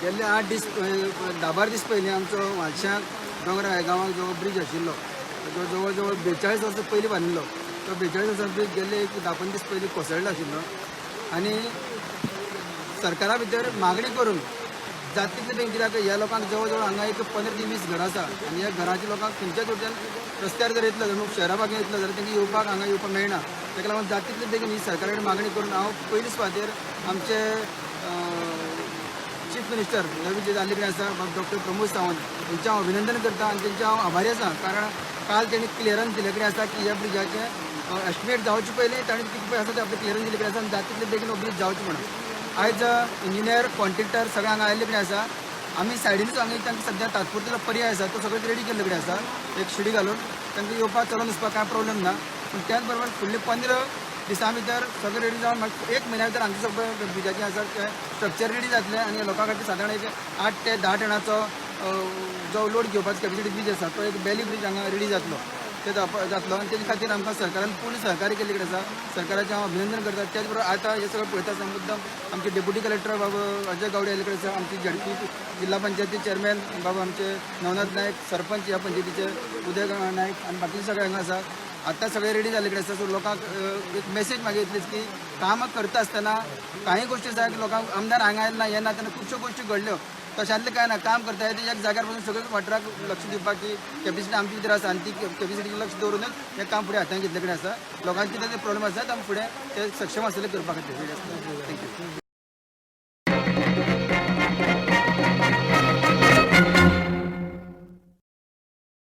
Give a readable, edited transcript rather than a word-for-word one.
गेल्ले 8 दीस 10-12 दीस पयलीं आमचो म्हालशां दोंगरा ह्या गांवांत जो ब्रिज आशिल्लो तो जवळ जवळ 42 वर्सां पयलीं बांदिल्लो तो 42 वर्सां ब्रिज गेल्ले एक 10-15 दीस पयलीं कोसळ्ळो आशिल्लो आनी सरकारा भितर मागणी करून जाता तितले बेगीन कित्याक ह्या लोकांक जवळ जवळ हांगा एक 15 ते 20 घरां आसा आनी ह्या घराच्या लोकांक खंयच्याच वटेन रस्त्यार जर येतलो जाल्यार शहरा भागांत येतलो जाल्यार तांकां येवपाक हांगा येवपाक मेळना ताका लागून जाता तितले बेगीन ही सरकारा कडेन मागणी करून हांव पयलीं सुवातेर आमचे चीफ मिनिस्टर नवी जे जाल्ले कडेन आसा डॉक्टर प्रमोद सावंत हांचें हांव अभिनंदन करता आनी तेंचे हांव आभारी आसा कारण काल तेणी क्लियरन्स दिले कडेन आसा की ह्या ब्रिजाचें एस्टिमेट जावचे पयलीं ताणें कितें पळय आसा तें आपलें क्लियरन्स दिले कडेन आसा आनी जाता तितले बेगीन हो ब्रिज जावचें म्हणून आयज इंजिनियर कॉन्ट्रॅक्टर सगळे हांगा आयिल्ले कडेन आसा आमी सायडीनूच हांगा तांकां सद्या तात्पुरतो पर्याय आसा तो सगळो रेडी केल्ले कडेन आसा एक शिडी घालून तांकां येवपाक चलून वचपाक कांय प्रॉब्लेम ना पूण त्याच बरोबर फुडले 15 दिसां भितर सगळें रेडी जावन म्हाका 1 म्हयन्या भितर हांगचें सगळें ब्रिजाचें आसा तें स्ट्रक्चर रेडी जातलें आनी लोकां खातीर सादारण एक 8 ते 10 टनाचो जो लोड घेवपाचो कॅपेसिटी ब्रिज आसा तो एक बेली ब्रिज हांगा रेडी जातलो ते जातलो आनी तेजे खातीर आमकां सरकारान पूर्ण सहकार्य केल्ले कडेन आसा सरकाराचें हांव अभिनंदन करता त्याच बरोबर आतां हे सगळें पळयता आसतना मुद्दम आमचे डेप्युटी कलेक्टर बाबा अजय गावडे आयिल्ले कडेन आसा आमची झडपी जिल्हा पंचायती चेअरमॅन बाबा आमचे नवनाथ नायक सरपंच ह्या पंचायतीचे उदय नायक आनी बाकीचे सगळे हांगा आसा आतां सगळे रेडी जाल्ले कडेन आसा सो लोकांक एक मेसेज म्हागे इतलीच की काम करता आसतना काही गोश्टी आसा की लोकांक आमदार हांगा आयला ना येना तेन्ना खुबश्यो गोश्टी घडल्यो तशातले काय ना काम करता येते एक जाग्यार पासून सगळ्या वाठाराक लक्ष दिवपाक की कॅपेसिटी आमची भितर आसा आनी ती कॅपेसिटीक लक्ष दवरूनच हें काम फुडें हातांत घेतले कडेन आसा लोकांचे कितें प्रॉब्लेम आसा आमी फुडें ते सक्षम आसले करपा खातीर थँक्यू